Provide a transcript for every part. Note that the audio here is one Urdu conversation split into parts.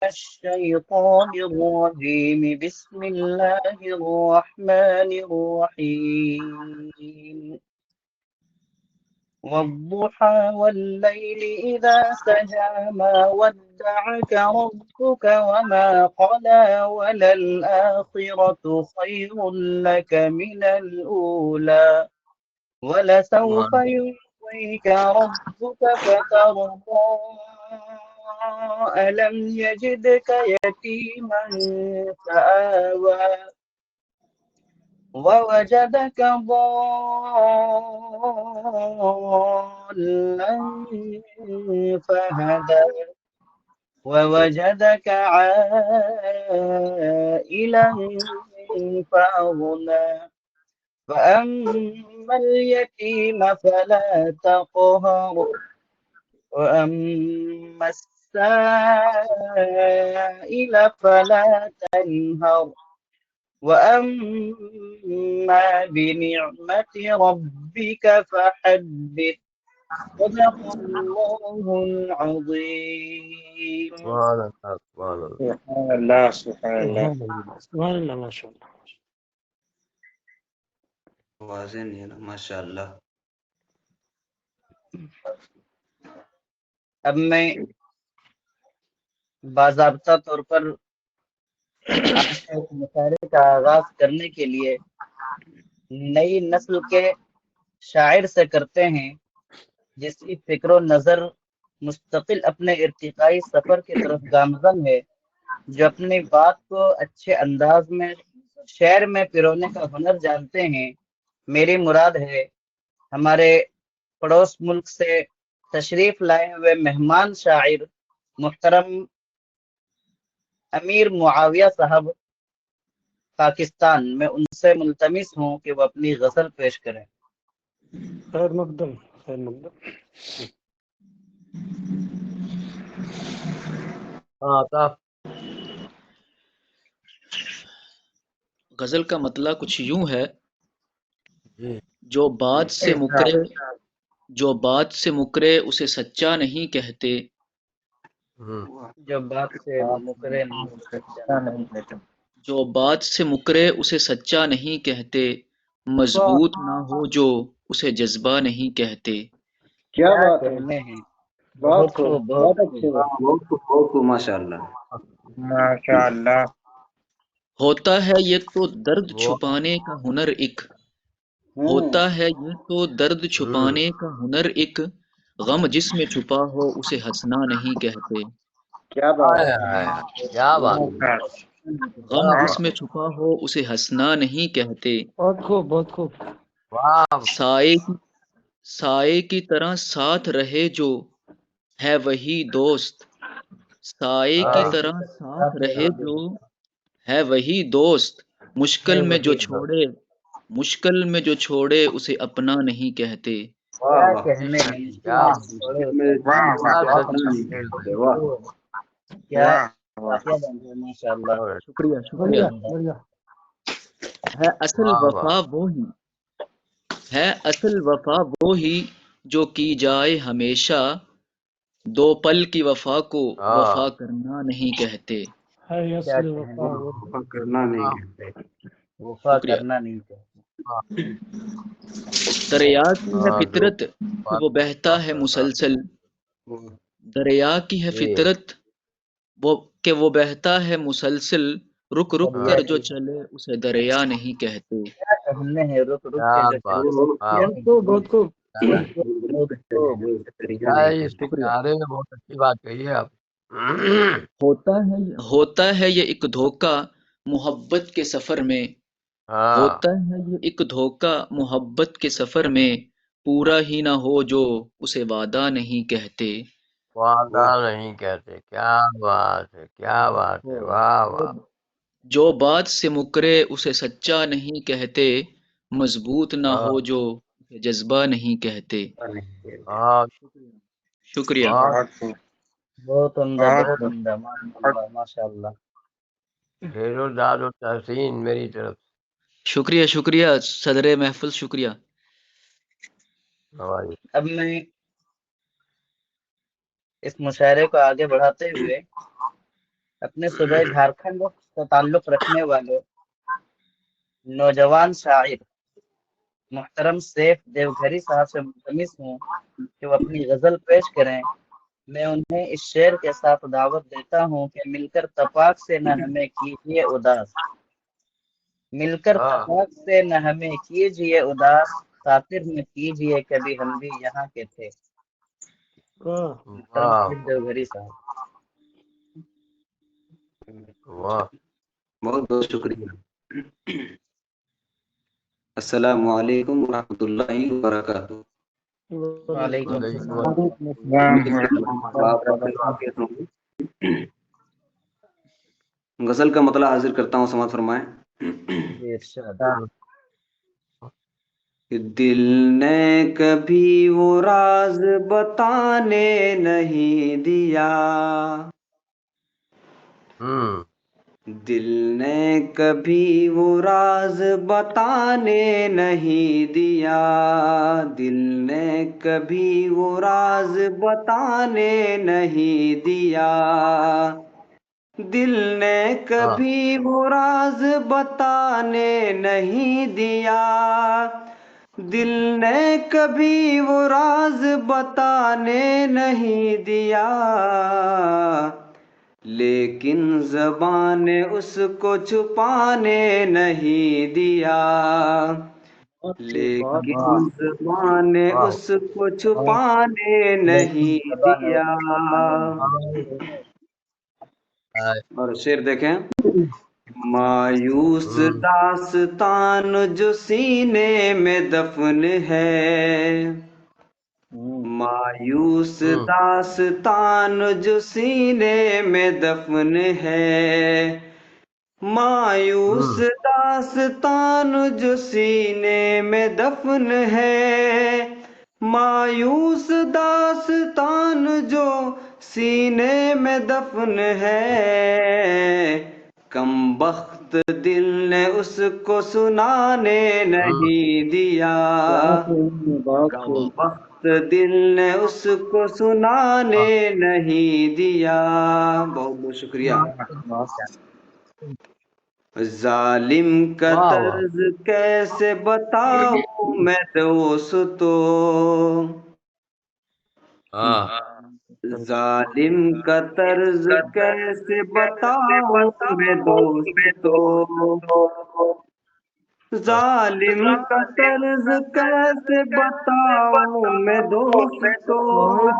الشيطان الرجيم بسم الله الرحمن الرحيم والضحى والليل إذا سجى ما ودعك ربك وما قلى وللآخرة خير لك من الأولى ولسوف يعطيك ربك فترضى ألم يجدك يتيما فآوى ووجدك ضالا فهدى ووجدك عائلا فأغنى فأما اليتيم فلا تقهر وأما السائل فلا تنهر وأما بنعمة ربك فحدث صدق الله العظيم. سبحان اللہ سبحان اللہ سبحان اللہ ماشاء اللہ. واضح نہیں ہے نا ماشاء اللہ. اب میں باضابطہ طور پر آج کے مشاعرے کا آغاز کرنے کے لیے نئی نسل کے شاعر سے کرتے ہیں جس کی فکر و نظر مستقل اپنے ارتقائی سفر کی طرف گامزن ہے، جو اپنی بات کو اچھے انداز میں شعر میں پرونے کا ہنر جانتے ہیں. میری مراد ہے ہمارے پڑوس ملک سے تشریف لائے ہوئے مہمان شاعر محترم امیر معاویہ صاحب پاکستان. میں ان سے ملتمس ہوں کہ وہ اپنی غزل پیش کریں. خیر مقدم خیر مقدم. غزل کا مطلع کچھ یوں ہے: جو بات سے مکرے اسے سچا نہیں کہتے، جو بات سے مکرے نہیں سچا نہیں کہتے، جو بات سے مکرے اسے سچا نہیں کہتے، مضبوط نہ ہو جو اسے جذبہ نہیں کہتے. کیا بات ہے کہنے ہیں. بہت بہت خوب بہت اچھے بہت ماشاء اللہ. ماشاء اللہ ہوتا ہے یہ تو درد چھپانے کا ہنر ایک، ہوتا ہے یہ تو درد چھپانے کا ہنر ایک، غم جس میں چھپا ہو اسے ہنسنا نہیں کہتے. کیا بات ہے غم جس میں چھپا ہو اسے ہنسنا نہیں کہتے. بہت خوب بہت خوب. سائے کی طرح ساتھ رہے جو ہے وہی دوست، سائے کی طرح ساتھ رہے جو ہے وہی دوست، مشکل میں جو چھوڑے اسے اپنا نہیں کہتے. کیا کہنے ہیں. کیا واقعہ بن رہا ہے ماشاء اللہ. شکریہ بڑھیا شکریہ. بڑھیا. ہے اصل وفا وہی جو کی جائے ہمیشہ، دو پل کی وفا کو وفا کرنا نہیں کہتے. ہے کیا اصل کہنے وفا وہ وفا کرنا نہیں کہتے. وفا شکریہ. کرنا نہیں کہتے. دریا کی ہے فطرت کہ وہ بہتا ہے مسلسل، دریا کی ہے فطرت کہ وہ بہتا ہے مسلسل، رک رک کر جو چلے اسے دریا نہیں کہتے. کیا کہنے ہیں. رک رک کے جو چلے بہت خوب بہت خوب. شکریہ. ہوتا ہے یہ ایک دھوکہ محبت کے سفر میں، ہوتا ہے یہ ایک دھوکہ محبت کے سفر میں، پورا ہی نہ ہو جو اسے وعدہ نہیں کہتے. جو بات سے مکرے اسے سچا نہیں کہتے، مضبوط نہ ہو جو اسے جذبہ نہیں کہتے. شکریہ. بہت عمدہ بہت عمدہ ماشاء اللہ. شکریہ شکریہ صدر محفل شکریہ. اب میں اس مشاعرے کو آگے بڑھاتے ہوئے اپنے صوبہ جھارکھنڈ سے تعلق رکھنے والے نوجوان شاعر محترم سیف دیوگھری صاحب سے ملتمس ہوں کہ وہ اپنی غزل پیش کریں۔ میں انہیں اس شعر کے ساتھ دعوت دیتا ہوں کہ مل کر تپاک سے نہ ہمیں کیجیے اداس، مل کر تپاک سے نہ ہمیں کیجیے اداس، خاطر میں کیجیے کبھی ہم بھی یہاں کے تھے۔ محترم سیف دیوگھری صاحب۔ بہت بہت شکریہ۔ السلام علیکم ورحمۃ اللہ وبرکاتہ۔ وعلیکم السلام۔ غزل کا مطلع حاضر کرتا ہوں، سماعت فرمائیں۔ ارشاد۔ دل نے کبھی وہ راز بتانے نہیں دیا، دل نے کبھی وہ راز بتانے نہیں دیا، دل نے کبھی وہ راز بتانے نہیں دیا، دل نے کبھی وہ راز بتانے نہیں دیا، دل نے کبھی وہ راز بتانے نہیں دیا، لیکن زبان نے اس کو چھپانے نہیں دیا، لیکن زبان نے اس کو چھپانے نہیں دیا۔ اور شعر دیکھیں۔ مایوس داستان جو سینے میں دفن ہے، مایوس داستان جو سینے میں دفن ہے، مایوس داستان جو سینے میں دفن ہے، مایوس داستان جو سینے میں دفن ہے، کم بخت دل نے اس کو سنانے نہیں دیا، کم بخت دل نے اس کو سنانے نہیں دیا۔ بہت بہت شکریہ۔ ظالم کا طرز کیسے بتاؤں میں دوستو، ظالم کا طرز کیسے بتاؤں میں دوستو، ظالم کا طرز کیسے بتاؤں میں دوستو،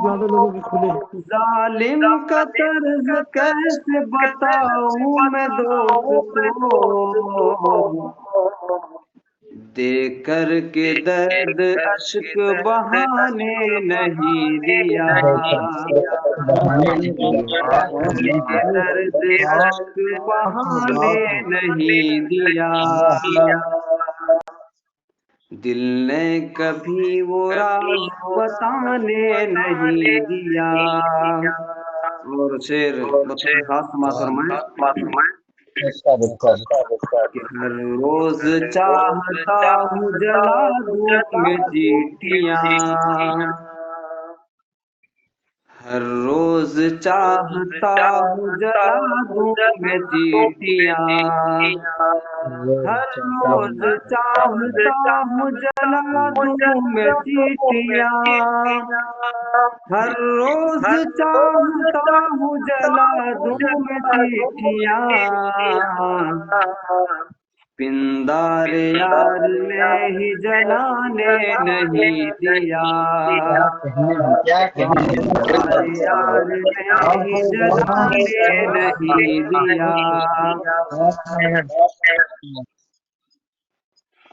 زیادہ لوگوں کے کھلے ظالم کا طرز کیسے بتاؤں میں دوستو، دیکھ کر کے درد اشک بہانے نہیں دیا، درد اشک بہانے نہیں دیا، دل نے کبھی وہ راز بتانے نہیں دیا۔ اور شعر خاص سماعت فرمائیں۔ کہ ہر روز چاہتا ہوں جلا دوں میں چیٹیاں، ہر روز چاہتا ہوں جلا دوں میں چیٹیاں، ہر روز چاہتا ہوں جلا دوں میں چیٹیاں، ہر روز چاہتا ہوں جلا دوں میں چیٹیاں، پندار یار نے ہی جلانے نہیں دیا، پندار یار نے ہی جلانے نہیں دیا۔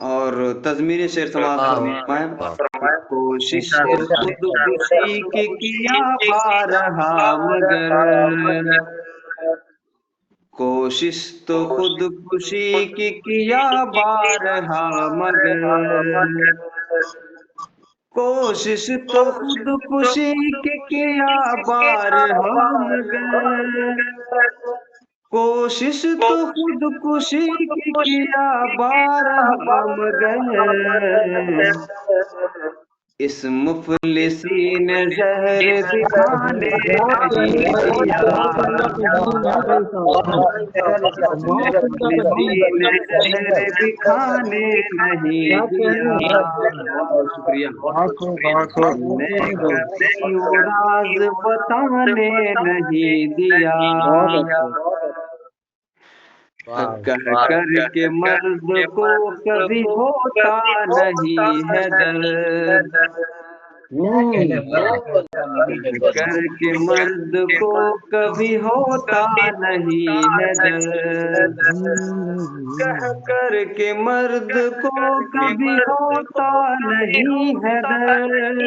اور تضمین شعر سماعت فرمائیں۔ کوشش خود کشی کی کیا بارہا مگر، کوشش تو خود کشی کی کیا بارہا مگر، کوشش تو خود کشی کی کیا بارہا مگر، کوشش تو خود کشی کی کیا بارہا مگر، اس مفلسی نے زہر بھی کھانے نہیں دیا، مفلسی نے زہر بھی کھانے نہیں دیا، بہت شکریہ، ہم نے کبھی وہ راز بتانے نہیں دیا، کہہ کر کے مرد کو کبھی ہوتا نہیں ہے درد، کہہ کر کے مرد کو کبھی ہوتا نہیں ہے درد، کہہ کر کے مرد کو کبھی ہوتا نہیں ہے درد،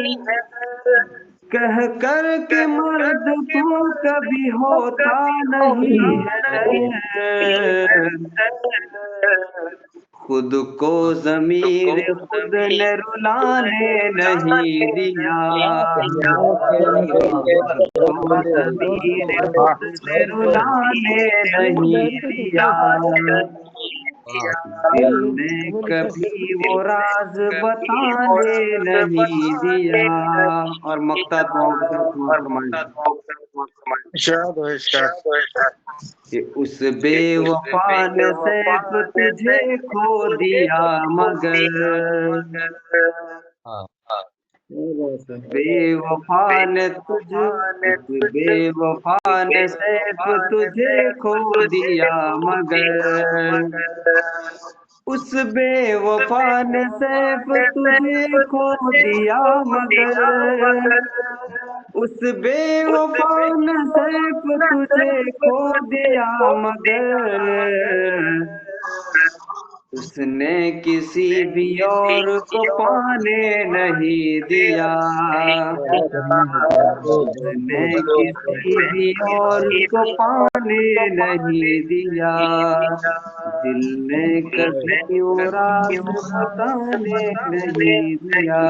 کہہ کر کے مرد کو کبھی ہوتا نہیں ہے درد، خود کو ضمیر خود نے رلانے نہیں دیا، خود کو ضمیر خود نے رلانے نہیں دیا، دل نے کبھی وہ راز بتانے نہیں دیا، اور مقطع دعاؤں کے ساتھ سماعت فرمائیں کہ اس بے وفا نے سیف تجھے کھو دیا مگر، بے وفا نے اس بے وفا نے سیف تجھے کھو دیا مگر، اس بے وفا نے سیف تجھے کھو دیا مگر، اس بے وفا نے سیف تجھے کھو دیا مگر، اس نے کسی بھی اور کو پانے نہیں دیا، اس نے کسی بھی اور کو پانے نہیں دیا، دل نے کبھی وہ راز بتانے نہیں دیا،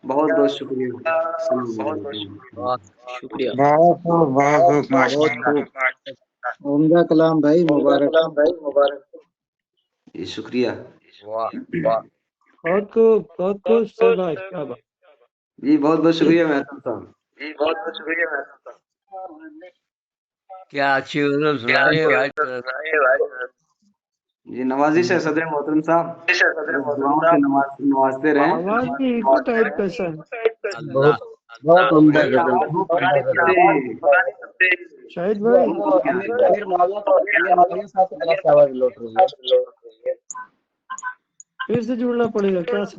بہت بہت شکریہ، السلام علیکم، شکریہ، بہت خوب بہت خوب، عمدہ کلام بھائی، مبارک جی شکریہ، بہت خوب سر بھائی، کیا بات، جی بہت بہت شکریہ محترم صاحب، کیا اچھی اردو سنائی بھائی، جی نوازش ہے صدر محترم صاحب، دعاؤں سے نوازتے رہیں، آواز بھی ایکو ٹائپ کیسا ہے؟ اللہ بہت عمدہ میری غزل آواز بہت پرانی طب سے، شاہد بھائی وہ امیر معاویہ صاحب کی طرف سے آواز لوٹ رہی ہے، پھر سے جڑنا پڑے گا کیا سر؟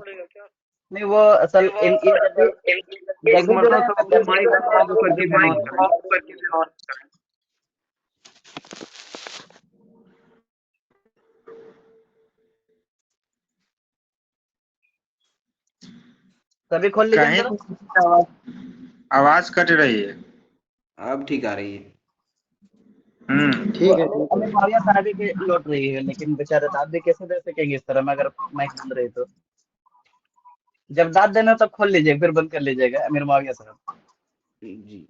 نہیں وہ اصل یہ جب بھی ایک غزل جو مرتبہ ہے سب نا اپنے غزل مائک جو کو ہے آف کر کے پھر آن کریں، کبھی کھول لیجیے کہیں ذرا، آواز کٹ رہی ہے، اب ٹھیک آ رہی ہے، وہ ٹھیک ہے امیر معاویہ صاحب کی لوٹ رہی ہے، لیکن بیچارے داد بھی کیسے دے سکیں گے اس طرح میں اگر مائک بند رہی تو، جب داد دینا تب کھول لیجیے پھر بند کر لیجیے گا امیر معاویہ صاحب۔ جی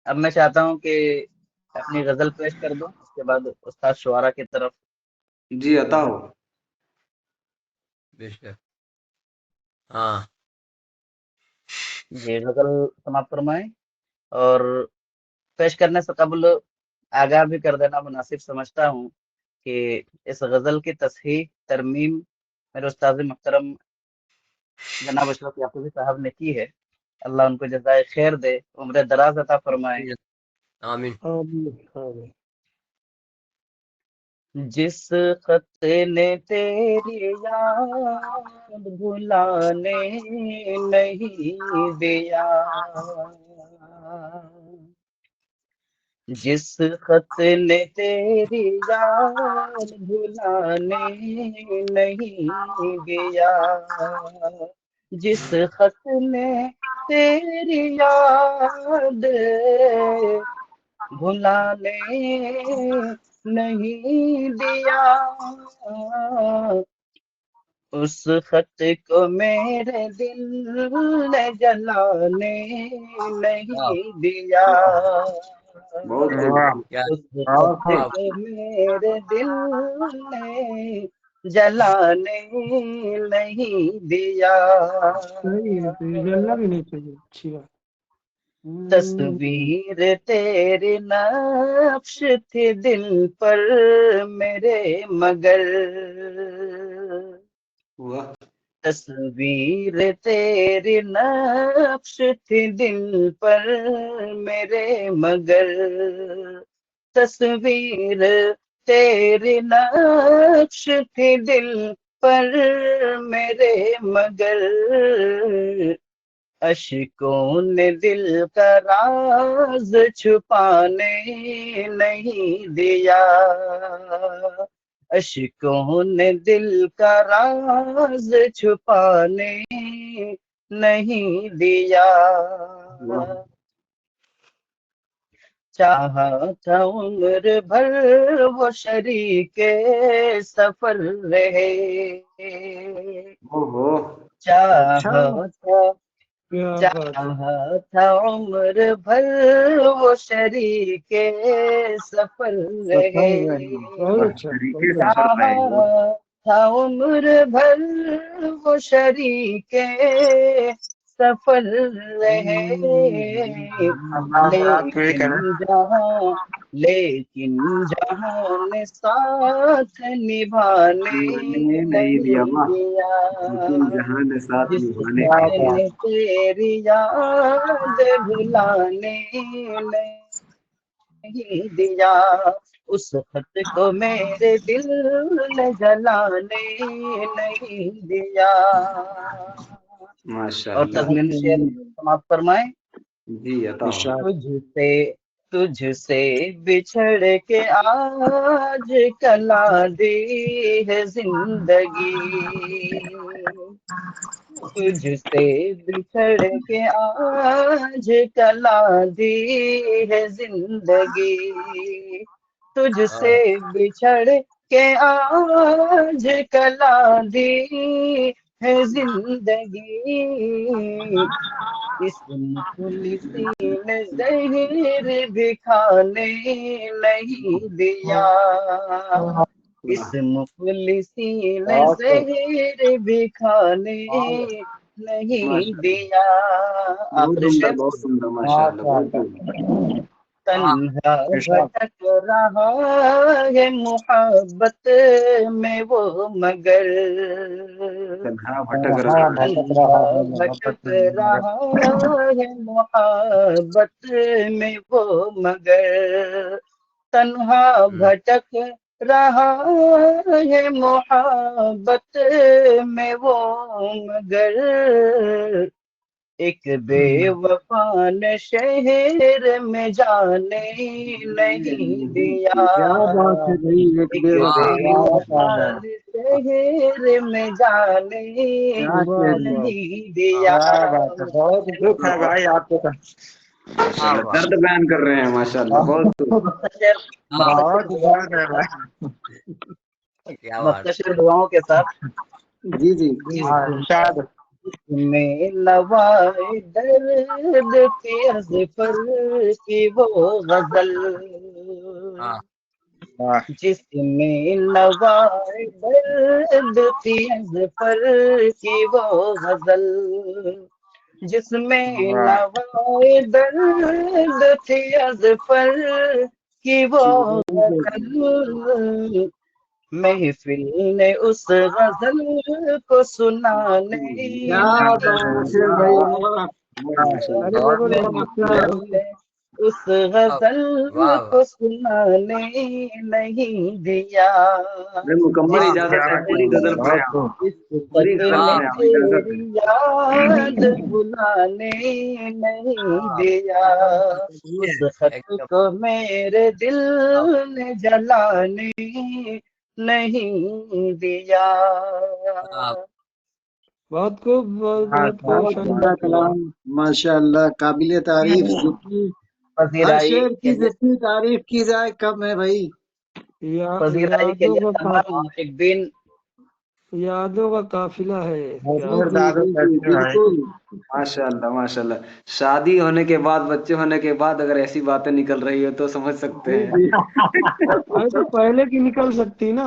اب میں چاہتا ہوں کہ اپنی غزل پیش کر دوں، اس کے بعد استاد شعرا کی طرف، جی عطا ہو، بے شک، ہاں یہ غزل سماعت فرمائیں، اور پیش کرنے سے قبل آگاہ بھی کر دینا مناسب سمجھتا ہوں کہ اس غزل کی تصحیح ترمیم میرے استاد محترم جناب اشرف یعقوبی صاحب نے کی ہے، اللہ ان کو جزائے خیر دے، عمر دراز عطا فرمائے۔ آمین، آمین۔ جس خط نے تیری یاد بھلانے نہیں دیا، جس خط نے تیری یاد بھلانے نہیں دیا، جس خط نے تیری یاد بھلانے نہیں دیا، اس خط کو میرے دل نے جلانے نہیں دیا، بہت خوب، واہ کیا اس بہت خط خوب، کو میرے دل نے جلانے نہیں دیا. صحیح ہے تو یہ جلنا بھی نہیں چاہیے. اچھی بات. تصویر تیری نقش تھی دل پر میرے مگر. واہ تصویر تیری نقش تھی دل پر میرے مگر. تصویر تیری نقش تھی دل پر میرے مگر. اشکوں نے دل کا راز چھپانے نہیں دیا. اشکوں نے دل کا راز چھپانے نہیں دیا. چاہا تھا عمر بھر وہ شریک سفر رہے. چاہا تھا عمر بھر وہ شریک سفر رہے. بہت اچھا. چاہا تھا عمر بھر وہ شریک سفر رہے. لیکن جہاں نے ساتھ نبھانے نہیں دیا. جس نے تیری یاد بھلانے نہیں دیا. اس خط کو میرے دل نے جلانے نہیں دیا. اور تضمین شعر سماپت فرمائیں. جی عطا تجھ سے بچھڑ کے آج کلا دی ہے زندگی. تجھ سے بچھڑ کے آج کلا دی ہے زندگی. تجھ سے بچھڑ کے آج کلا دی ہے زندگی. اس مفلسی نے زہر بھی کھانے نہیں دیا. اس مفلسی نے زہر بھی کھانے نہیں دیا. آخری شعر. بہت سندر ماشاء اللہ بہت تنہا بھٹک رہا ہے محبت میں وہ مگر. تنہا بھٹک رہا بھٹک رہا ہے محبت میں وہ مگر. تنہا بھٹک رہا ہے محبت میں وہ مگر. ایک بے وفا نے شہر میں جانے نہیں دیا. ایک بے وفا نے شہر میں جانے نہیں دیا. بہت دکھ ہے بھائی آپ کو. درد بیان کر رہے ہیں ماشاء اللہ بہت مختصر دعاؤں کے ساتھ. جی جی میں نوائے درد کی ازفر کی وہ غزل. جس میں نوائے درد کی ازفر کی وہ غزل. جس میں نوائے درد تھی ازفر کی وہ غزل. محفل نے اس غزل کو سنانے اس غزل کو سنانے نہیں دیا. مکمل اجازت ہے پوری غزل پڑھیں آپ. اس خط نے تیری یاد بلانے نہیں دیا. اس خط کو میرے دل نے جلانے نہیں دیا. بہت خوب. بہت خوب. کلام ماشاء اللہ قابل تعریف. ہر شعر کی جتنی تعریف کی جائے کم ہے بھائی. پذیرائی کے لیے تمام عاشقین یادوں کا قافلہ ہے. بالکل ماشاء اللہ ماشاء اللہ. شادی ہونے کے بعد بچے ہونے کے بعد اگر ایسی باتیں نکل رہی ہو تو سمجھ سکتے ہیں. تو پہلے کی نکل سکتی نا.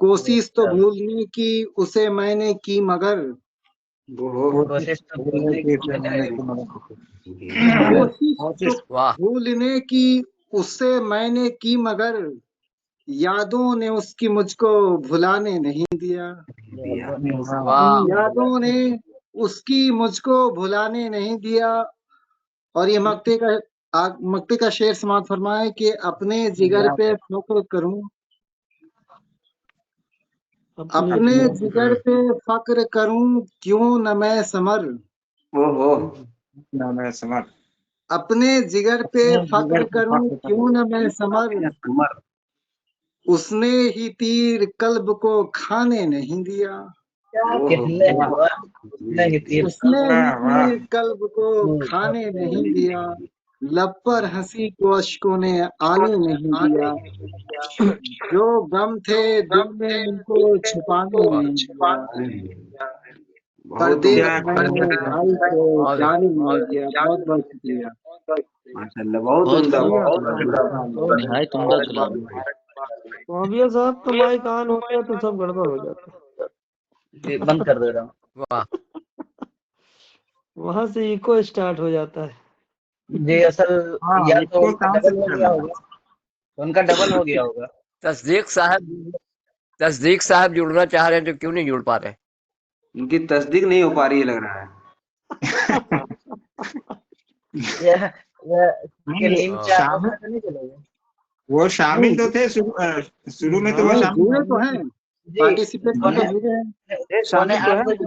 کوشش تو بھولنے کی اسے میں نے کی مگر کوشش تو بھولنے کی کوشش تو واہ بھولنے کی اسے میں نے کی مگر یادوں نے اس کی مجھ کو بھلانے نہیں دیا واہ یادوں نے اس کی مجھ کو بھلانے نہیں دیا۔ اور یہ مکتے کا شعر سماعت فرمائے کہ اپنے جگر پہ فخر کروں، اپنے جگر پہ فخر کروں کیوں نہ میں سمر، اپنے جگر پہ فخر کروں کیوں نہ میں سمر، اس نے ہی تیر قلب کو کھانے نہیں دیا، کتنے اس نے ہی تیر قلب کو کھانے نہیں دیا، لب پر ہنسی کو اشکوں نے آنے نہیں دیا، جو غم تھے دل میں ان کو چھپانے نہیں دیا، پردے میں بھائی کو جانے نہیں دیا۔ بہت بہت شکریہ۔ بہت خوب، نہایت عمدہ کلام ہے۔ معاویہ صاحب تو مائک آن ہو گیا تو سب گڑبڑ ہو جاتا ہے، بند کر دے رہا ہوں۔ واہ وہاں سے ایکو اسٹارٹ ہو جاتا ہے۔ جی اصل یا تو ان کا ڈبل ہو گیا ہوگا، ان کا ڈبل ہو گیا ہوگا۔ تصدیق صاحب جڑنا چاہ رہے ہیں تو کیوں نہیں جڑ پا رہے؟ ان کی تصدیق نہیں ہو پا رہی ہے لگ رہا ہے۔ وہ شامل تو تھے شروع میں، تو وہ شامل جڑے تو ہیں، پارٹیسپیٹ تو جڑے ہیں۔ پونے 8 بجے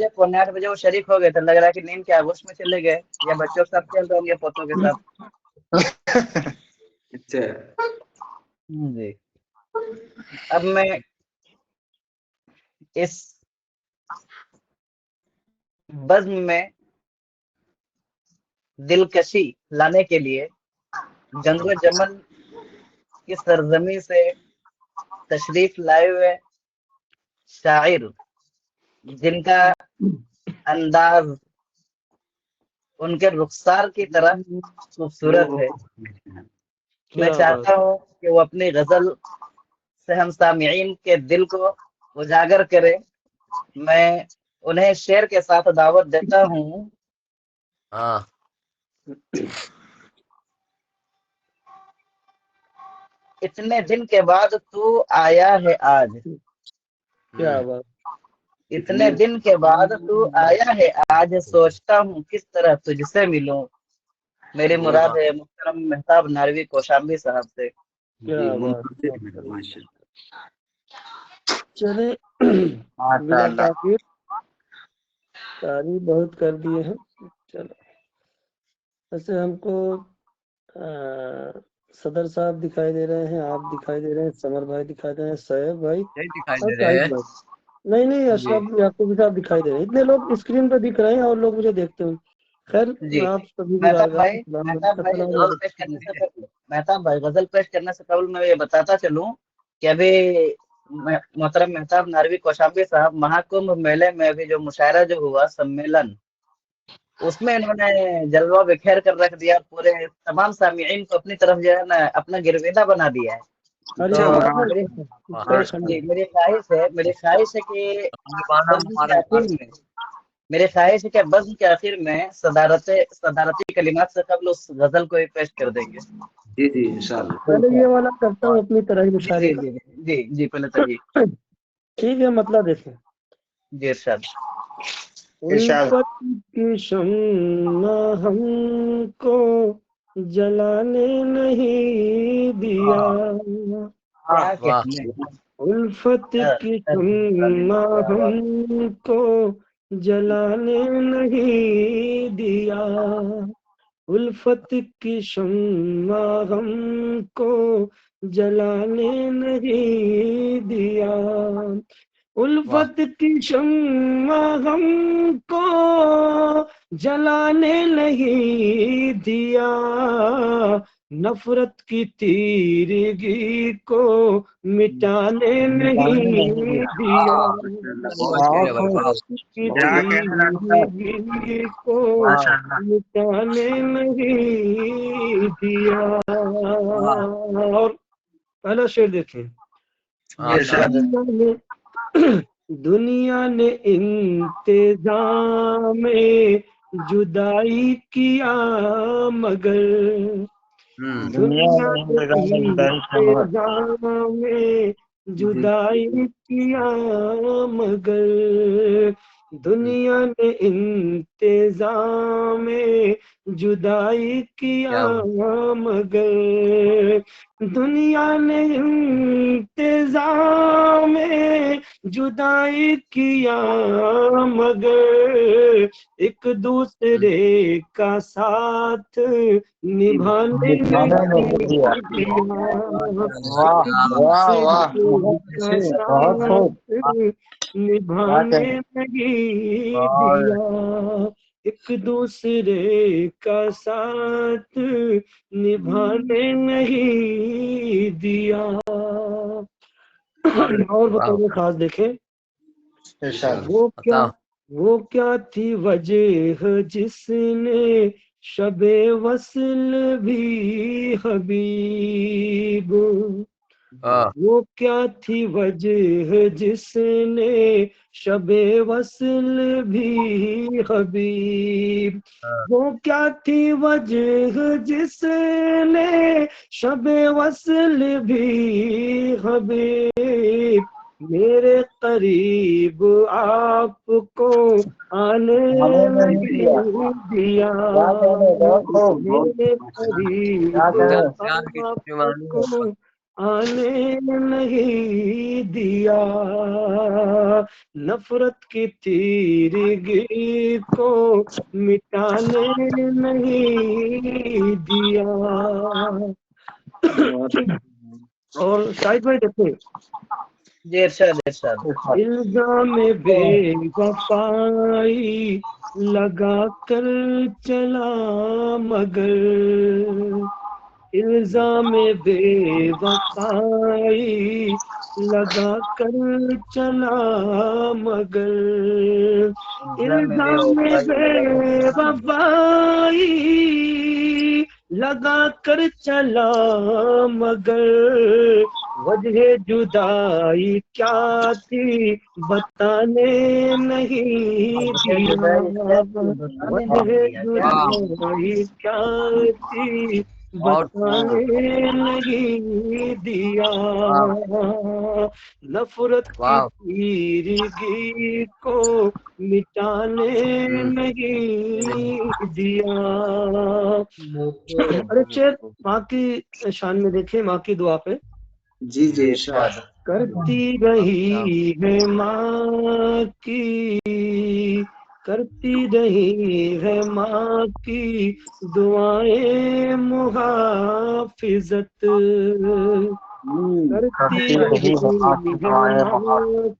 وہ پونے 8 بجے وہ شریک ہو گئے تھے، لگ رہا ہے کہ نیند کے آغوش میں چلے گئے یا بچوں کے ساتھ کھیل رہے ہوں گے، پوتوں کے ساتھ۔ اچھا جی اب میں اس بزم میں دلکشی لانے کے لیے گنگ و جمن کی سرزمین سے تشریف لائے ہوئے شاعر جن کا انداز ان کے رخسار کی طرح خوبصورت ہے، میں چاہتا ہوں کہ وہ اپنی غزل سے ہم سامعین کے دل کو اجاگر کرے۔ میں انہیں شعر کے ساتھ دعوت دیتا ہوں۔ ہاں اتنے دن کے بعد تو آیا ہے آج، کیا بات، اتنے دن کے بعد تو آیا ہے آج، سوچتا ہوں کس طرح تجھ سے ملوں۔ میری مراد ہے محترم مہتاب ناروی کوشامبی صاحب سے۔ کیا بات، چلے بلا تاخیر تعریف بہت کر دیے ہیں۔ چلو ویسے ہم کو صدر صاحب دکھائی دے رہے ہیں، آپ دکھائی دے رہے ہیں، سمر بھائی دکھائی دے رہے ہیں، سیب بھائی نہیں دکھائی اور دے رہے شاہد ہیں۔ بھائی، نہیں اشرف یعقوبی صاحب دکھائی دے رہے ہیں۔ اتنے لوگ اسکرین پہ دکھ رہے ہیں اور لوگ مجھے دیکھتے ہیں۔ خیر جی آپ سبھی کی مہتاب بارگاہ بھائی، میں السلام غزل پیش کرنے سے قبل میں یہ بتاتا چلوں کہ ابھی محترم مہتاب ناروی کوشامبی صاحب مہاکمبھ میلے میں ابھی جو مشاعرہ جو ہوا سمیلن، اس میں انہوں نے جلوہ بکھیر کر رکھ دیا، پورے تمام سامعین کو اپنی طرف جو ہے نا اپنا گرویدہ بنا دیا ہے۔ تو میری خواہش ہے کہ میرے خواہش ہے کہ بزم کے آخر میں صدارتی کلمات سے قبل اس غزل کو پیش کر دیں گے۔ جی جی انشاءاللہ۔ پہلے یہ والا کرتا ہوں اپنی طرح ہی مشاعرے کا۔ جی پہلے کریے۔ ٹھیک ہے، مطلب دیکھیں۔ جی ارشاد۔ الفت کی شمع ہم کو جلانے نہیں دیا، الفت کی شمع ہم کو جلانے نہیں دیا، الفت کی شمع ہم کو جلانے نہیں دیا، الفت کی شمع ہم کو جلانے نہیں دیا، نفرت کی تیرگی کو مٹانے نہیں دیا، نفرت کی تیرگی کو مٹانے نہیں دیا۔ اور پہلا شعر دیکھیں. دنیا نے انتظام جدائی کیا مگر دنیا نے انتظام جدائی کیا مگر دنیا نے انتظام جدائی کیا مگر دنیا نے انتظام جدائی کیا مگر ایک دوسرے کا ساتھ نبھانے نہیں دیا نبھانے نہیں دیا ایک دوسرے کا ساتھ نبھانے نہیں دیا. اور بتائیے خاص دیکھیں. وہ کیا تھی وجہ جس نے شب وصل بھی حبیب وہ کیا تھی وجہ جس نے شب وصل بھی حبیب وہ کیا تھی وجہ جس نے شب وصل بھی حبیب میرے قریب آپ کو آنے نہیں دیا میرے قریب آپ کو آنے نہیں دیا نفرت کی تیرگی کو مٹانے نہیں دیا. اور شاہد بھائی دیکھیں الزام بے وفائی لگا کر چلا مگر الزام بے وفائی لگا کر چلا مگر الزام بے وفائی لگا کر چلا مگر وجہ جدائی کیا تھی بتانے نہیں دیا وجہ جدائی کیا تھی بتانے نہیں دیا نفرت کی تیرگی کو مٹانے نہیں دیا. ارے شعر ماں کی شان میں دیکھیں ماں کی دعا پہ. جی جی کرتی رہی ہے ماں کی کرتی رہی ہے ماں کی دعائیں محافظت کرتی رہی ہے ماں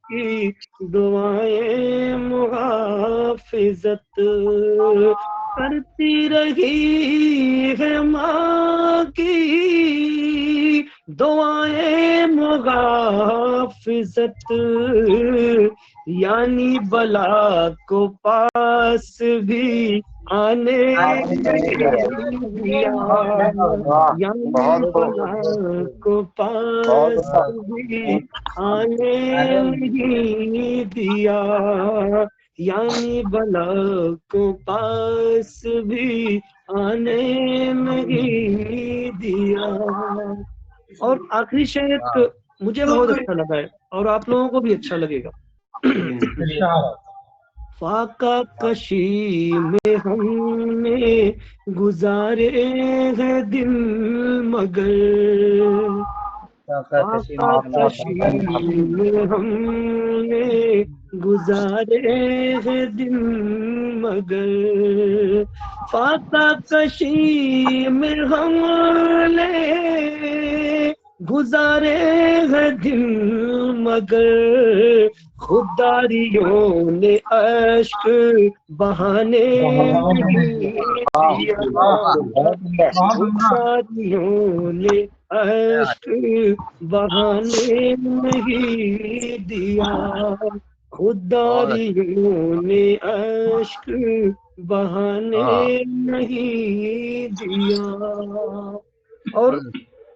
کی دعائیں محافظت کرتی رہی ہے ماں کی دعائیں محافظت یعنی بلا کو پاس بھی آنے دیا یعنی بلا کو پاس بھی آنے نہیں دیا یعنی بلا کو پاس بھی آنے نہیں دیا. اور آخری شعر مجھے بہت اچھا لگا ہے اور آپ لوگوں کو بھی اچھا لگے گا. فاقہ کشی میں ہم نے گزارے ہیں دن مگر فاقہ کشی میں ہم نے گزارے ہیں دن مگر فاقہ کشی میں ہم نے گزارے ہیں دن مگر خودداریوں نے اشک بہانے خودداریوں نے اشک بہانے نہیں دیا خودداریوں نے اشک بہانے نہیں دیا. اور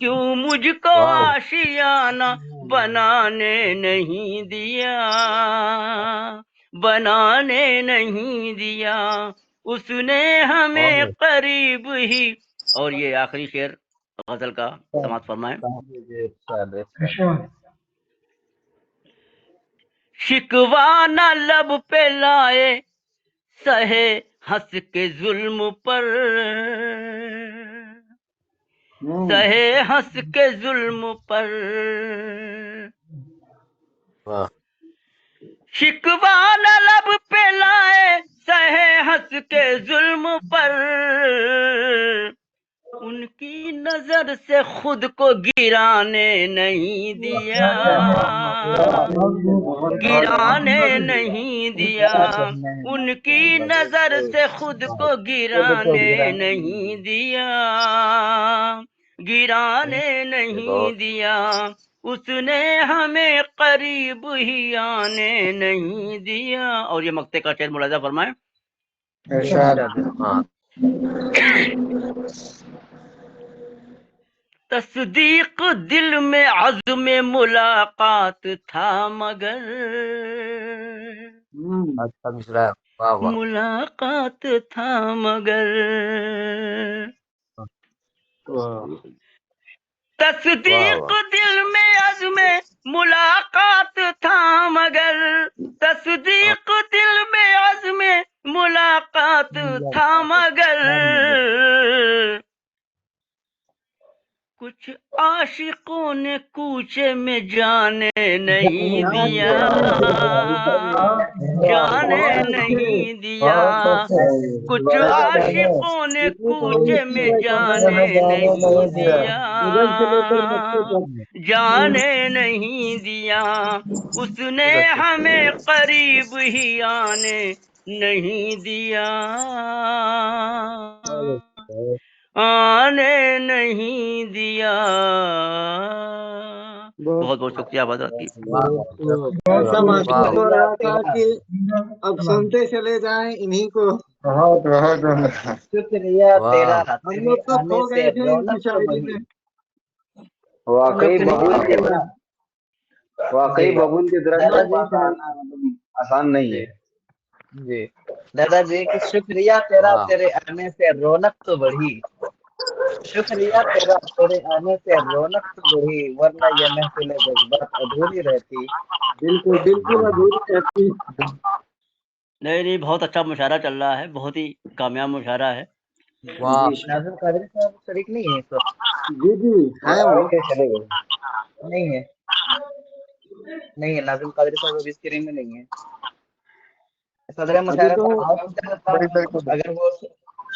کیوں مجھ کو آشیانہ بنانے نہیں دیا، بنانے نہیں دیا، اس نے ہمیں قریب ہی. اور یہ آخری شعر غزل کا سماعت فرمائیں. شکوہ نہ لب پہ لائے سہے ہنس کے ظلم پر، سہے ہنس کے ظلم پر. شکوہ نہ لب پہ لائے سہے ہنس کے ظلم پر، ان کی نظر سے خود کو گرانے نہیں دیا، گرانے نہیں دیا، ان کی نظر سے خود کو گرانے نہیں دیا، گرانے نہیں دیا، اس نے ہمیں قریب ہی آنے نہیں دیا. اور یہ مقطع کا شعر ملاحظہ فرمائیں. تصدیق دل میں عزم ملاقات تھا مگر، ملاقات تھا مگر، تصدیق دل میں عزم ملاقات تھا مگر، تصدیق دل میں عزم ملاقات تھا مگر، کچھ عاشقوں نے کوچے میں جانے نہیں دیا، جانے نہیں دیا، کچھ عاشقوں نے کوچے میں جانے نہیں دیا، جانے نہیں دیا، اس نے ہمیں قریب ہی آنے نہیں دیا، آنے نہیں دیا. بہت بہت شکریہ آپ حضرات کی. ایسا محسوس ہو رہا تھا کہ اب سنتے چلے جائیں انہیں کو. شکریہ تیرا ہم لوگ تو کھو گئے تھے ان کی شاعری میں. واقعی ببول کی طرف آسان نہیں ہے. جی دادا جی کہ شکریہ تیرا تیرے آنے سے رونق تو بڑھی، شکریہ تیرا تیرے آنے سے رونق تو بڑھی، ورنہ یہ محفل جذبات ادھوری رہتی. بالکل بالکل ادھوری رہتی. نہیں نہیں، بہت اچھا مشاعرہ چل رہا ہے، بہت ہی کامیاب مشاعرہ ہے. ناظم قادری صاحب شریک نہیں ہے اس وقت؟ جی جی ہے وہ. نہیں ہے، نہیں ہے ناظم قادری صاحب ابھی اسکرین میں نہیں ہے. صدر مشاعرہ صاحب اگر وہ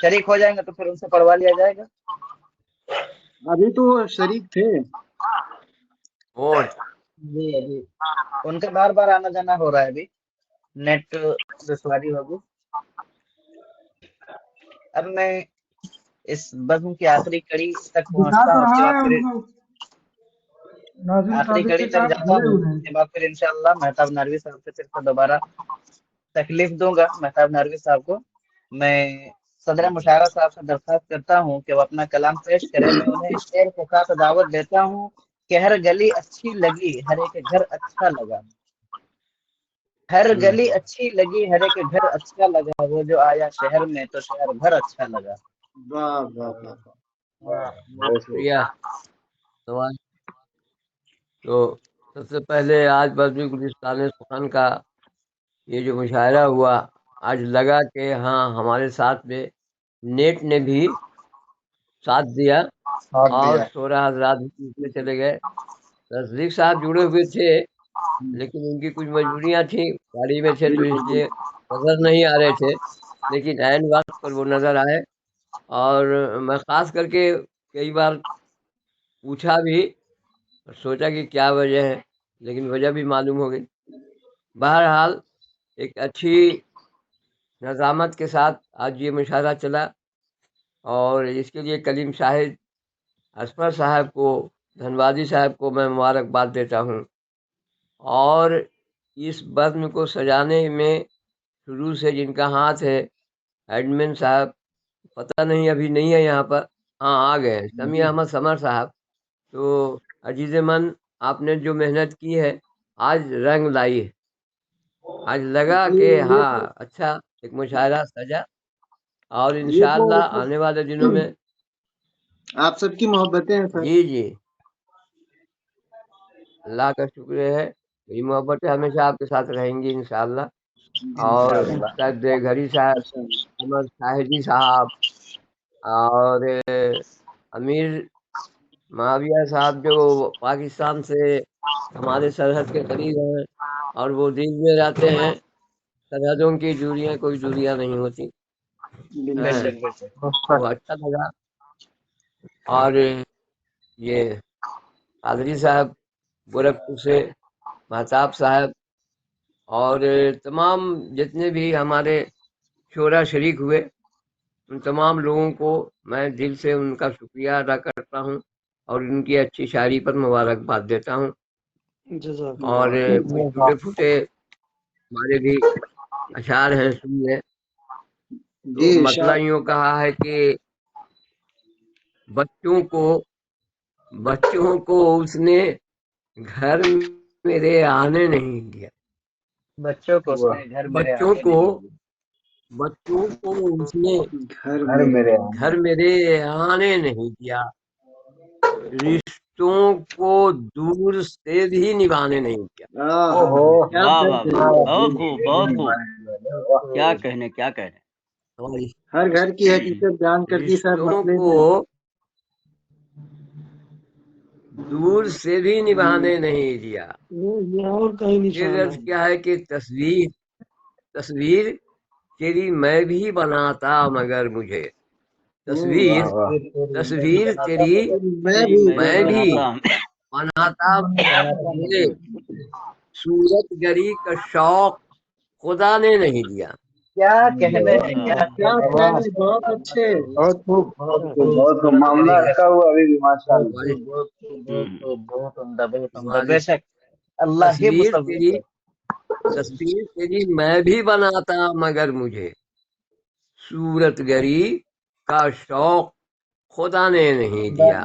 شریک ہو جائیں گے تو پھر ان سے پڑھوا لیا جائے گا. ابھی تو شریک تھے. جی جی ان کا بار بار آنا جانا ہو رہا ہے، ابھی نیٹ دشواری ہوگی. اب میں اس بزم کی آخری کڑی تک پہنچتا ہوں، اس کے بعد پھر آخری کڑی تک جاتا ہوں، اس کے بعد پھر انشاءاللہ مہتاب ناروی صاحب سے پھر سے دوبارہ تکلیف دوں گا. مہتاب ناروی صاحب کو میں صدر مشاعرہ صاحب سے درخواست کرتا ہوں کہ وہ اپنا کلام پیش کرے. میں انہیں اس شعر کے ساتھ دعوت دیتا ہوں کہ ہر گلی اچھی لگی ہر ایک گھر اچھا لگا، ہر گلی اچھی لگی ہر ایک گھر اچھا لگا، وہ جو آیا شہر میں تو شہر بھر اچھا لگا. واہ واہ واہ. شکریہ. تو سب سے پہلے آج بزم گلستان سخن کا یہ جو مشاعرہ ہوا، آج لگا کہ ہاں ہمارے ساتھ میں نیٹ نے بھی ساتھ دیا اور 16 حضرات بھی چلے گئے. تصدیق صاحب جڑے ہوئے تھے لیکن ان کی کچھ مجبوریاں تھیں، گاڑی میں تھے تو اس لیے نظر نہیں آ رہے تھے، لیکن عین وقت پر وہ نظر آئے. اور میں خاص کر کے کئی بار پوچھا بھی، سوچا کہ کیا وجہ ہے، لیکن وجہ بھی معلوم ہو گئی. بہرحال ایک اچھی نظامت کے ساتھ آج یہ مشاعرہ چلا، اور اس کے لیے کلیم شاہد اسفر صاحب کو، دھنوادی صاحب کو میں مبارکباد دیتا ہوں. اور اس بزم کو سجانے میں شروع سے جن کا ہاتھ ہے، ایڈمن صاحب پتہ نہیں ابھی نہیں ہے یہاں پر، ہاں آ گئے، سمیع احمد سمر صاحب، تو عزیز من آپ نے جو محنت کی ہے آج رنگ لائی ہے، آج لگا کہ ہاں اچھا ایک مشاعرہ سجا، اور انشاءاللہ آنے والے دنوں میں آپ سب کی محبتیں ہیں سر۔ جی جی اللہ کا شکر ہے، میری محبتیں ہمیشہ آپ کے ساتھ رہیں گی انشاءاللہ۔ اور سید گھری صاحب، احمد شاہدی صاحب، اور امیر معاویہ صاحب جو پاکستان سے ہمارے سرحد کے قریب ہیں اور وہ دل میں رہتے ہیں، سرحدوں کی دوریاں کوئی دوریاں نہیں ہوتی، وہ اچھا لگا۔ اور یہ قادری صاحب گورکھپور سے، مہتاب صاحب، اور تمام جتنے بھی ہمارے شعراء شریک ہوئے، ان تمام لوگوں کو میں دل سے ان کا شکریہ ادا کرتا ہوں اور ان کی اچھی شاعری پر مبارکباد دیتا ہوں۔ اور کچھ ٹوٹے پھوٹے ہمارے بھی اشعار ہیں سنیے۔ تو مسئلہ یوں کہا ہے کہ بچوں کو اس نے گھر میرے آنے نہیں دیا، بچوں کو اس نے گھر میرے آنے نہیں دیا، رشتوں کو دور سے بھی نبھانے نہیں دیا۔ بہت خوب بہت خوب، کیا کہنے کیا کہنے۔ ہر گھر کی حقیقت بیان کر دی سر رشتوں مسئلے کو دور سے بھی نبھانے نہیں دیا۔ اور کہیں پھر نشان عرض کیا ہے کہ تصویر تیری میں بھی بناتا مگر مجھے، تصویر تیری میں بھی بناتا مجھے، صورت گری کا شوق خدا نے نہیں دیا۔ کیا کہنے ہیں، کیا کہنے، بہت اچھے، بہت معاملہ اچھا ہوا ابھی بھی ماشاء اللہ۔ بہت عمدہ بہت عمدہ، بے شک اللہ ہی مصور ہے۔ تصویر تیری میں بھی بناتا مگر مجھے، صورت گری کا شوق خدا نے نہیں دیا۔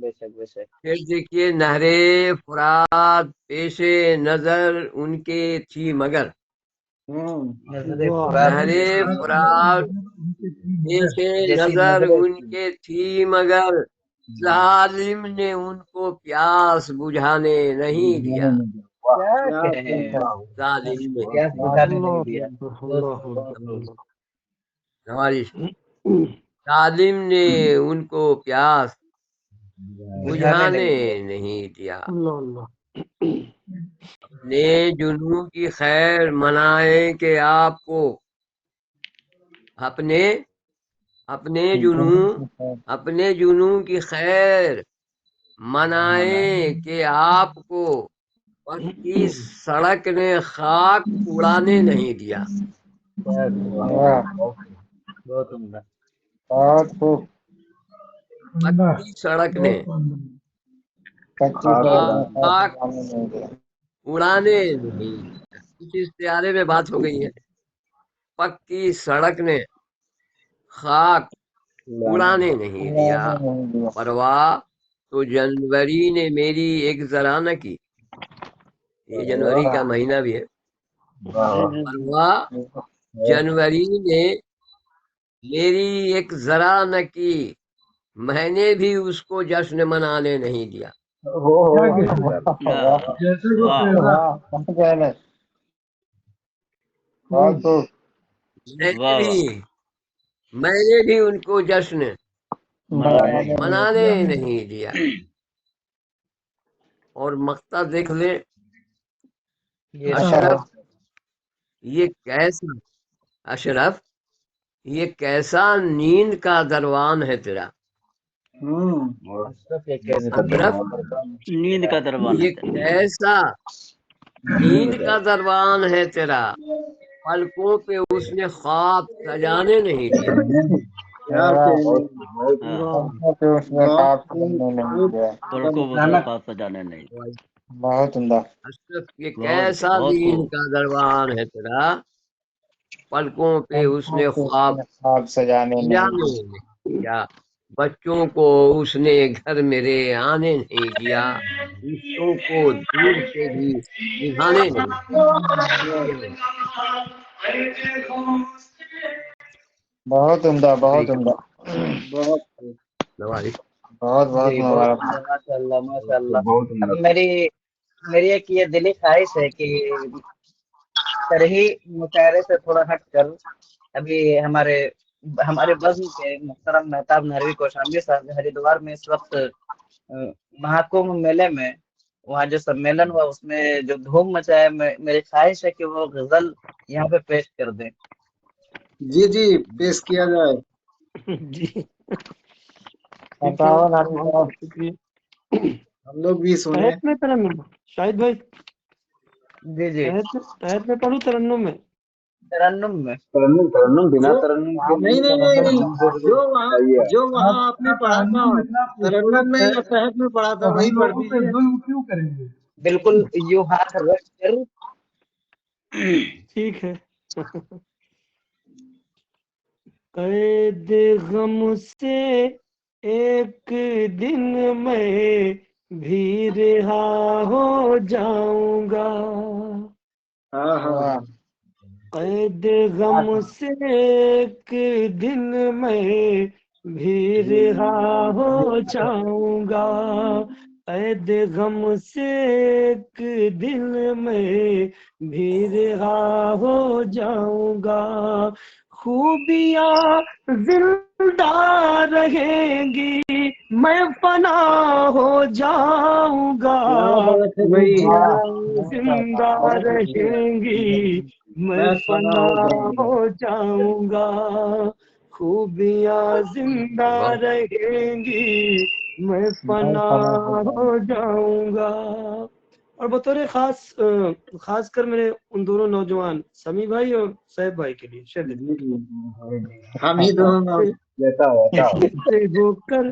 بے شک بے شک۔ پھر دیکھیے نہر فرات پیش نظر ان کے تھی مگر، نہر فرات پیش نظر ان کے تھی مگر، ظالم نے ان کو پیاس بجھانے نہیں دیا، ظالم نے ظالم نے ان کو پیاس بجھانے نہیں دیا۔ اپنے جنوں کی خیر منائے کہ آپ کو، اپنے جنوں کی خیر منائے کہ آپ کو، پکی سڑک نے خاک اڑانے نہیں دیا۔ بہت عمدہ۔ پکی سڑک نے خاک اڑانے نہیں دیا۔ کچھ استعارے میں بات ہو گئی ہے، پکی سڑک نے خاک اڑانے نہیں دیا، پرواہ تو جنوری نے میری ایک ذرا نہ کی، یہ جنوری کا مہینہ بھی ہے، پرواہ جنوری نے میری ایک ذرا نہ کی، میں نے بھی اس کو جشن منانے نہیں دیا۔ میں نے بھی ان کو جشن منانے نہیں دیا۔ اور مقطع دیکھ لیں، اشرف یہ کیسا نیند کا دروان ہے تیرا، نیند کا دروان یہ کیسا نیند کا دروان ہے تیرا، پلکوں پہ اس نے خواب سجانے نہیں دیا۔ خواب سجانے نہیں، بہت عمدہ۔ اشرف یہ کیسا نیند کا دروان ہے تیرا، پلکوں پہ اس نے خواب سجانے نہیں دیا۔ بچوں کو اس نے گھر میرے آنے نہیں دیا، رشتوں کو دور سے بھی نبھانے نہیں دیا۔ بہت عمدہ، بہت عمدہ، بہت بہت بہت جی مبارک۔ ماشاء اللہ ماشاء اللہ۔ بہت اب عمدہ۔ میری ایک یہ دلی خواہش ہے کہ شرحی مشاعرے سے تھوڑا ہٹ کر ابھی ہمارے بزم کے محترم مہتاب نہروی کوشامبی صاحب ہریدوار میں اس وقت مہاکمبھ میلے میں وہاں جو سمیلن ہوا اس میں جو دھوم مچا ہے، میری خواہش ہے کہ وہ غزل یہاں پہ پیش کر دیں۔ جی جی پیش کیا جائے۔ جی بتاؤ ناری صاحب۔ شکریہ۔ ہم لوگ بھی سنے۔ تحت میں ترنم شاہد بھائی، جی جی تحت میں پڑھوں ترنم میں؟ ترنم میں ترنم بنا ترنم کے نہیں نہیں نہیں، جو وہاں آپ نے پڑھا تھا ترنم میں یا صحت میں پڑھا تھا وہی پڑھ دیجیے۔ ظلم کیوں کریں گے؟ بالکل یوں ہاتھ رکھ کر ٹھیک ہے۔ قید غم سے ایک دن میں بھی رہا ہو جاؤں گا، ہاں ہاں قید غم سے ایک دن میں بھی رہا ہو جاؤں گا، قید غم سے ایک دن میں بھی رہا ہو جاؤں گا، خوبیاں زندہ رہیں گی میں فنا ہو جاؤں گا، خوبیاں زندہ رہیں گی میں فنا ہو جاؤں گا، خوبیاں زندہ رہیں گی میں فنا ہو جاؤں گا۔ اور بطور خاص کر میرے ان دونوں نوجوان سمی بھائی اور صاحب بھائی کے لیے شعر دیتے ہم ہی دونوں سے ہو کر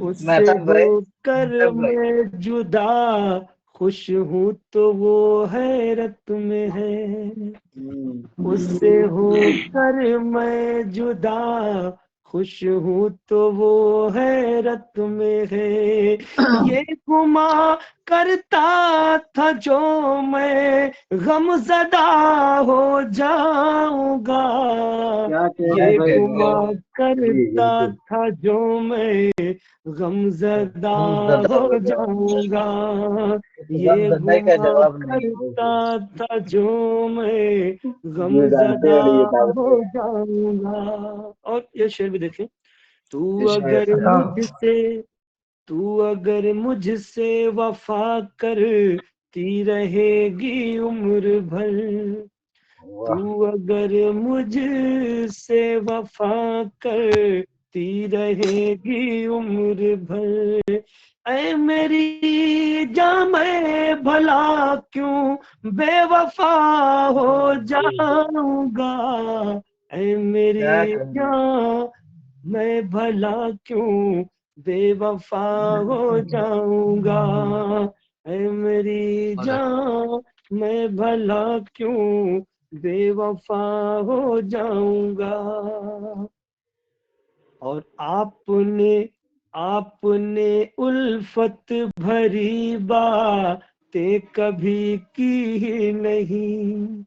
اس سے مہتاب ہو بھائی کر میں جدا خوش ہوں تو وہ حیرت میں ہے، اس سے ہو کر میں جدا خوش ہوں تو وہ حیرت میں ہے، یہ گما کرتا تھا جو میں غم زدہ ہو جاؤں گا، یہ گما کرتا تھا جو میں غم زدہ ہو جاؤں گا، یہ گما کرتا تھا جو میں غم زدہ ہو جاؤں گا۔ اور یہ شعر بھی دیکھیں، تو اگر مجھ سے وفا کرتی رہے گی عمر بھر، تو اگر مجھ سے وفا کرتی رہے گی عمر بھر، اے میری جاں میں بھلا کیوں بے وفا ہو جاؤں گا، اے میری جاں میں بھلا کیوں بے وفا ہو جاؤں گا، اے میری جاں میں بھلا کیوں بے وفا ہو جاؤں گا۔ اور آپ نے الفت بھری باتیں کبھی کی نہیں،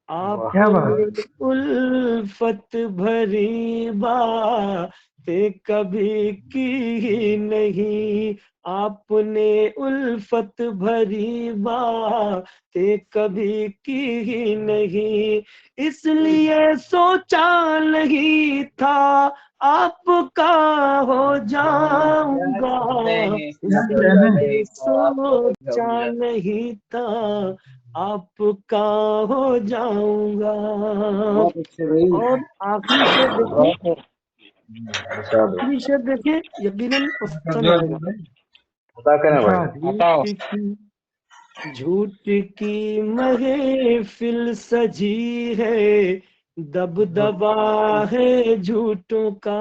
آپ نے الفت بھری باتیں کبھی کی نہیں، آپ نے الفت بھری باتیں کبھی کی نہیں، اس لیے سوچا نہیں تھا آپ کا ہو جاؤں گا، اس لیے سوچا نہیں تھا آپ کا ہو جاؤں گا۔ اور آخری شعر دیکھیں یقیناً پسند آئے گا۔ جھوٹ کی محفل سجی ہے، دبدبا ہے جھوٹوں کا،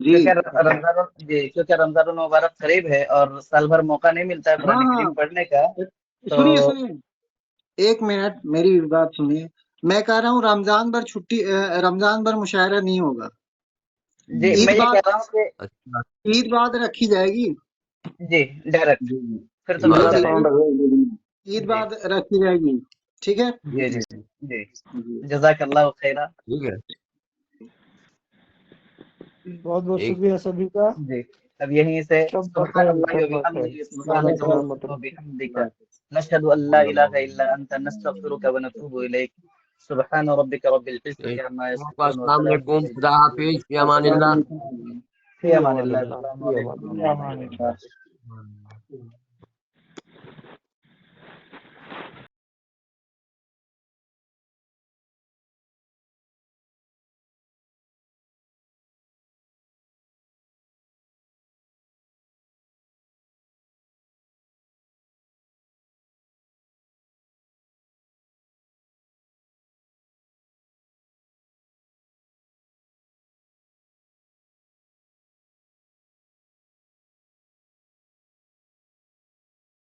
جی کیونکہ رمضان المبارک قریب ہے اور سال بھر موقع نہیں ملتا ہے قرآن کریم پڑھنے کا. سنیے ایک منٹ میری بات سنیے. میں کہہ رہا ہوں رمضان بھر چھٹی، رمضان بھر مشاعرہ نہیں ہوگا. جی میں یہ کہہ رہا ہوں کہ عید بعد رکھی جائے گی. جی ڈائریکٹ پھر تو بہتر ہے. عید بعد رکھی جائے گی. ٹھیک ہے. جی جی جی جزاک اللہ خیرہ. ٹھیک ہے. بہت بہت شکریہ سبھی کا. جی اب یہیں سے سبحان اللہ وبحمدہ سبحانک وبحمدک نشهد ان لا اله الا انت نستغفرك ونتوب اليك سبحان ربك رب العزة عما يصفون السلام علیکم. خدا حافظ. فی امان اللہ. في امان الله.